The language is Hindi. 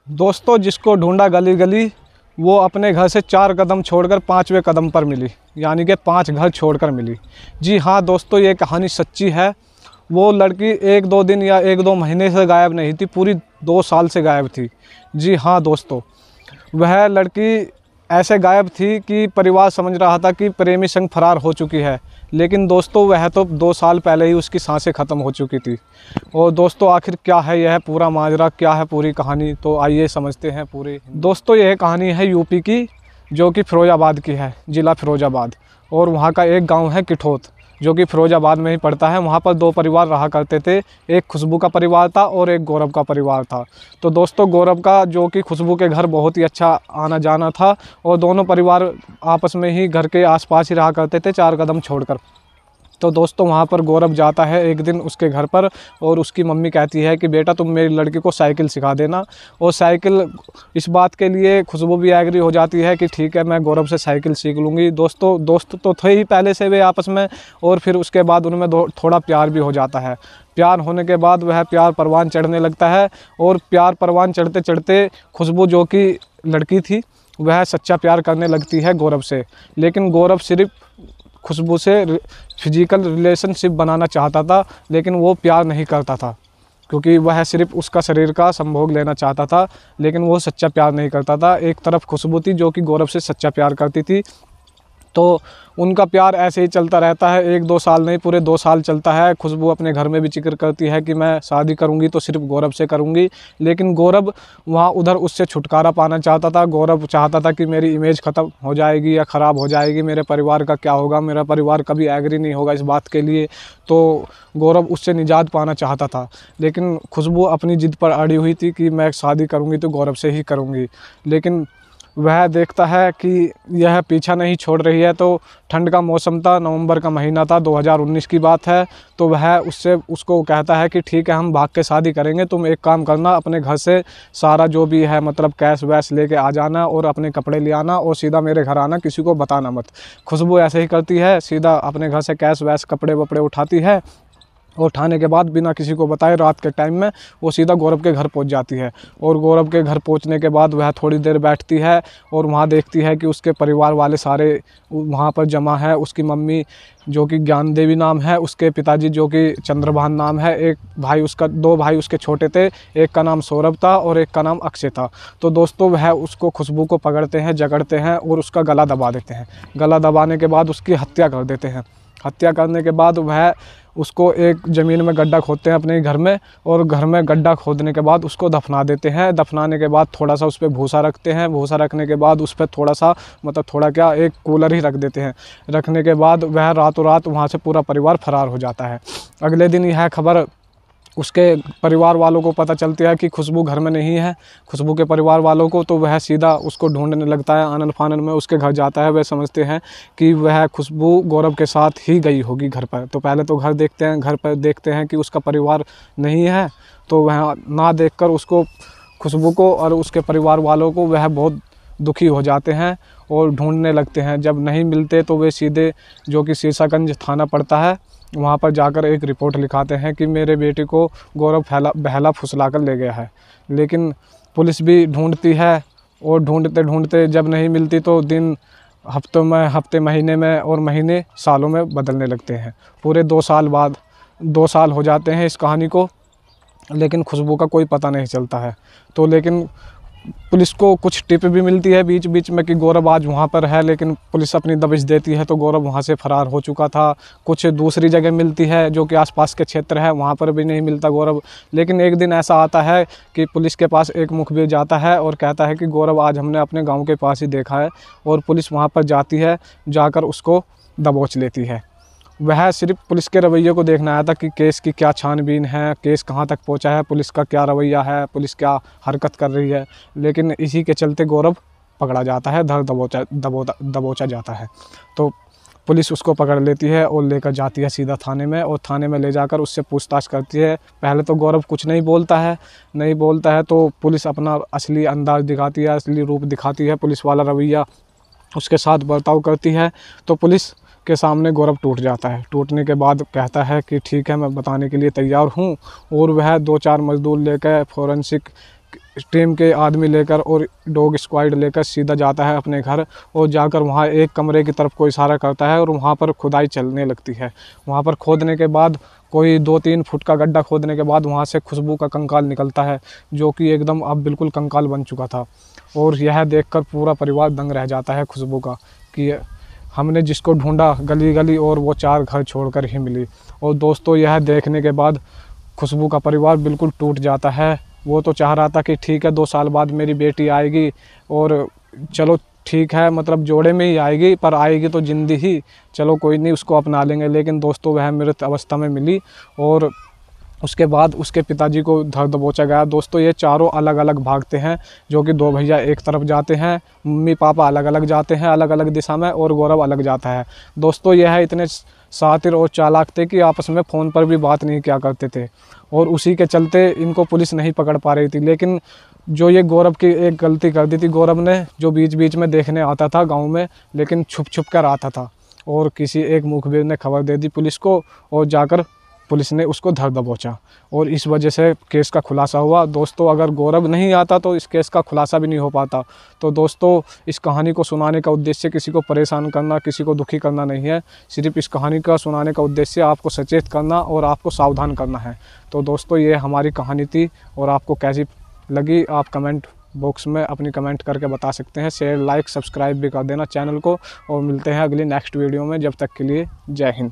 दोस्तों, जिसको ढूंढा गली गली वो अपने घर से 4 कदम छोड़कर 5वें कदम पर मिली, यानी कि 5 घर छोड़कर मिली। जी हाँ दोस्तों, ये कहानी सच्ची है। वो लड़की 1-2 दिन या 1-2 महीने से गायब नहीं थी, पूरी 2 साल से गायब थी। जी हाँ दोस्तों, वह लड़की ऐसे गायब थी कि परिवार समझ रहा था कि प्रेमी संग फरार हो चुकी है, लेकिन दोस्तों वह तो 2 साल पहले ही उसकी सांसें ख़त्म हो चुकी थी। और दोस्तों आखिर क्या है यह पूरा माजरा, क्या है पूरी कहानी, तो आइए समझते हैं पूरी। दोस्तों यह कहानी है यूपी की, जो कि फिरोज़ाबाद की है, ज़िला फिरोज़ाबाद। और वहाँ का एक गांव है किठोत, जो कि फिरोज़ाबाद में ही पड़ता है। वहाँ पर 2 परिवार रहा करते थे, एक खुशबू का परिवार था और एक गौरव का परिवार था। तो दोस्तों गौरव का जो कि खुशबू के घर बहुत ही अच्छा आना जाना था, और दोनों परिवार आपस में ही घर के आसपास ही रहा करते थे, 4 कदम छोड़कर। तो दोस्तों वहाँ पर गौरव जाता है एक दिन उसके घर पर, और उसकी मम्मी कहती है कि बेटा तुम मेरी लड़की को साइकिल सिखा देना। और साइकिल, इस बात के लिए खुशबू भी एग्री हो जाती है कि ठीक है मैं गौरव से साइकिल सीख लूँगी। दोस्तों दोस्त तो थे ही पहले से वे आपस में, और फिर उसके बाद उनमें थोड़ा प्यार भी हो जाता है। प्यार होने के बाद वह प्यार परवान चढ़ने लगता है, और प्यार परवान चढ़ते चढ़ते खुशबू जो कि लड़की थी वह सच्चा प्यार करने लगती है गौरव से। लेकिन गौरव सिर्फ खुशबू से फिजिकल रिलेशनशिप बनाना चाहता था, लेकिन वो प्यार नहीं करता था, क्योंकि वह सिर्फ उसका शरीर का संभोग लेना चाहता था, लेकिन वो सच्चा प्यार नहीं करता था। एक तरफ खुशबू थी जो कि गौरव से सच्चा प्यार करती थी। तो उनका प्यार ऐसे ही चलता रहता है, 1-2 साल नहीं पूरे 2 साल चलता है। खुशबू अपने घर में भी जिक्र करती है कि मैं शादी करूंगी तो सिर्फ गौरव से करूंगी, लेकिन गौरव वहाँ उधर उससे छुटकारा पाना चाहता था। गौरव चाहता था कि मेरी इमेज ख़त्म हो जाएगी या ख़राब हो जाएगी, मेरे परिवार का क्या होगा, मेरा परिवार कभी एग्री नहीं होगा इस बात के लिए। तो गौरव उससे निजात पाना चाहता था, लेकिन खुशबू अपनी ज़िद पर अड़ी हुई थी कि मैं शादी करूँगी तो गौरव से ही करूँगी। लेकिन वह देखता है कि यह पीछा नहीं छोड़ रही है। तो ठंड का मौसम था, नवंबर का महीना था, 2019 की बात है। तो वह उसको कहता है कि ठीक है हम भाग के शादी करेंगे, तुम एक काम करना अपने घर से सारा जो भी है मतलब कैश वैश लेके आ जाना और अपने कपड़े ले आना और सीधा मेरे घर आना, किसी को बताना मत। खुशबू ऐसे ही करती है, सीधा अपने घर से कैश वैश कपड़े वपड़े उठाती है, और उठाने के बाद बिना किसी को बताए रात के टाइम में वो सीधा गौरव के घर पहुंच जाती है। और गौरव के घर पहुंचने के बाद वह थोड़ी देर बैठती है और वहां देखती है कि उसके परिवार वाले सारे वहां पर जमा है। उसकी मम्मी जो कि ज्ञान देवी नाम है, उसके पिताजी जो कि चंद्रभान नाम है, एक भाई उसका, 2 भाई उसके छोटे थे, एक का नाम सौरभ था और एक का नाम अक्षय था। तो दोस्तों वह उसको खुशबू को पकड़ते हैं, जकड़ते हैं और उसका गला दबा देते हैं। गला दबाने के बाद उसकी हत्या कर देते हैं। हत्या करने के बाद वह उसको एक ज़मीन में गड्ढा खोदते हैं अपने घर में, और घर में गड्ढा खोदने के बाद उसको दफना देते हैं। दफनाने के बाद थोड़ा सा उस पर भूसा रखते हैं। भूसा रखने के बाद उस पर थोड़ा सा मतलब थोड़ा क्या, एक कूलर ही रख देते हैं। रखने के बाद वह रातों रात वहाँ से पूरा परिवार फरार हो जाता है। अगले दिन यह खबर उसके परिवार वालों को पता चलती है कि खुशबू घर में नहीं है, खुशबू के परिवार वालों को। तो वह सीधा उसको ढूंढने लगता है, आनन फानन में उसके घर जाता है। वह समझते हैं कि वह खुशबू गौरव के साथ ही गई होगी घर पर। तो पहले तो घर देखते हैं, घर पर देखते हैं कि उसका परिवार नहीं है। तो वह ना देखकर उसको, खुशबू को और उसके परिवार वालों को, वह बहुत दुखी हो जाते हैं और ढूंढने लगते हैं। जब नहीं मिलते तो वे सीधे जो कि शीशागंज थाना पड़ता है, वहाँ पर जाकर एक रिपोर्ट लिखाते हैं कि मेरे बेटे को गौरव बहला फुसला कर ले गया है। लेकिन पुलिस भी ढूंढती है, और ढूंढते ढूंढते जब नहीं मिलती तो दिन हफ्तों में, हफ्ते महीने में, और महीने सालों में बदलने लगते हैं। पूरे 2 साल बाद 2 साल हो जाते हैं इस कहानी को, लेकिन खुशबू का कोई पता नहीं चलता है। तो लेकिन पुलिस को कुछ टिप भी मिलती है बीच बीच में कि गौरव आज वहाँ पर है, लेकिन पुलिस अपनी दबिश देती है तो गौरव वहाँ से फरार हो चुका था। कुछ दूसरी जगह मिलती है जो कि आसपास के क्षेत्र है, वहाँ पर भी नहीं मिलता गौरव। लेकिन एक दिन ऐसा आता है कि पुलिस के पास एक मुखबिर जाता है और कहता है कि गौरव आज हमने अपने गाँव के पास ही देखा है। और पुलिस वहाँ पर जाती है, जाकर उसको दबोच लेती है। वह सिर्फ पुलिस के रवैये को देखना आया था कि केस की क्या छानबीन है, केस कहाँ तक पहुँचा है, पुलिस का क्या रवैया है, पुलिस क्या हरकत कर रही है। लेकिन इसी के चलते गौरव पकड़ा जाता है, धर दबोचा जाता है। तो पुलिस उसको पकड़ लेती है और लेकर जाती है सीधा थाने में, और थाने में ले जाकर उससे पूछताछ करती है। पहले तो गौरव कुछ नहीं बोलता है, तो पुलिस अपना असली अंदाज़ दिखाती है, असली रूप दिखाती है, पुलिस वाला रवैया उसके साथ बर्ताव करती है। तो पुलिस के सामने गौरव टूट जाता है। टूटने के बाद कहता है कि ठीक है मैं बताने के लिए तैयार हूँ। और वह 2-4 मजदूर लेकर, फोरेंसिक टीम के आदमी लेकर और डॉग स्क्वाड लेकर सीधा जाता है अपने घर और जाकर वहाँ एक कमरे की तरफ को इशारा करता है और वहाँ पर खुदाई चलने लगती है। वहाँ पर खोदने के बाद कोई 2-3 फुट का गड्ढा खोदने के बाद वहाँ से खुशबू का कंकाल निकलता है, जो कि एकदम अब बिल्कुल कंकाल बन चुका था। और यह देखकर पूरा परिवार दंग रह जाता है खुशबू का कि हमने जिसको ढूंढा गली गली और वो 4 घर छोड़कर ही मिली। और दोस्तों यह देखने के बाद खुशबू का परिवार बिल्कुल टूट जाता है। वो तो चाह रहा था कि ठीक है 2 साल बाद मेरी बेटी आएगी और चलो ठीक है, मतलब जोड़े में ही आएगी, पर आएगी तो जिंदी ही, चलो कोई नहीं उसको अपना लेंगे। लेकिन दोस्तों वह मृत अवस्था में मिली और उसके बाद उसके पिताजी को धर दबोचा गया। दोस्तों ये चारों अलग अलग भागते हैं, जो कि 2 भैया एक तरफ जाते हैं, मम्मी पापा अलग अलग जाते हैं अलग अलग दिशा में और गौरव अलग जाता है। दोस्तों यह इतने शातिर और चालाक थे कि आपस में फ़ोन पर भी बात नहीं किया करते थे और उसी के चलते इनको पुलिस नहीं पकड़ पा रही थी। लेकिन जो ये गौरव की एक गलती कर दी थी गौरव ने, जो बीच बीच में देखने आता था गाँव में, लेकिन छुप छुप कर आता था और किसी एक मुखबिर ने खबर दे दी पुलिस को और जाकर पुलिस ने उसको धर दबोचा और इस वजह से केस का खुलासा हुआ। दोस्तों अगर गौरव नहीं आता तो इस केस का खुलासा भी नहीं हो पाता। तो दोस्तों इस कहानी को सुनाने का उद्देश्य किसी को परेशान करना, किसी को दुखी करना नहीं है। सिर्फ इस कहानी का सुनाने का उद्देश्य आपको सचेत करना और आपको सावधान करना है। तो दोस्तों ये हमारी कहानी थी और आपको कैसी लगी आप कमेंट बॉक्स में अपनी कमेंट करके बता सकते हैं। शेयर लाइक सब्सक्राइब भी कर देना चैनल को और मिलते हैं अगली नेक्स्ट वीडियो में। जब तक के लिए जय हिंद।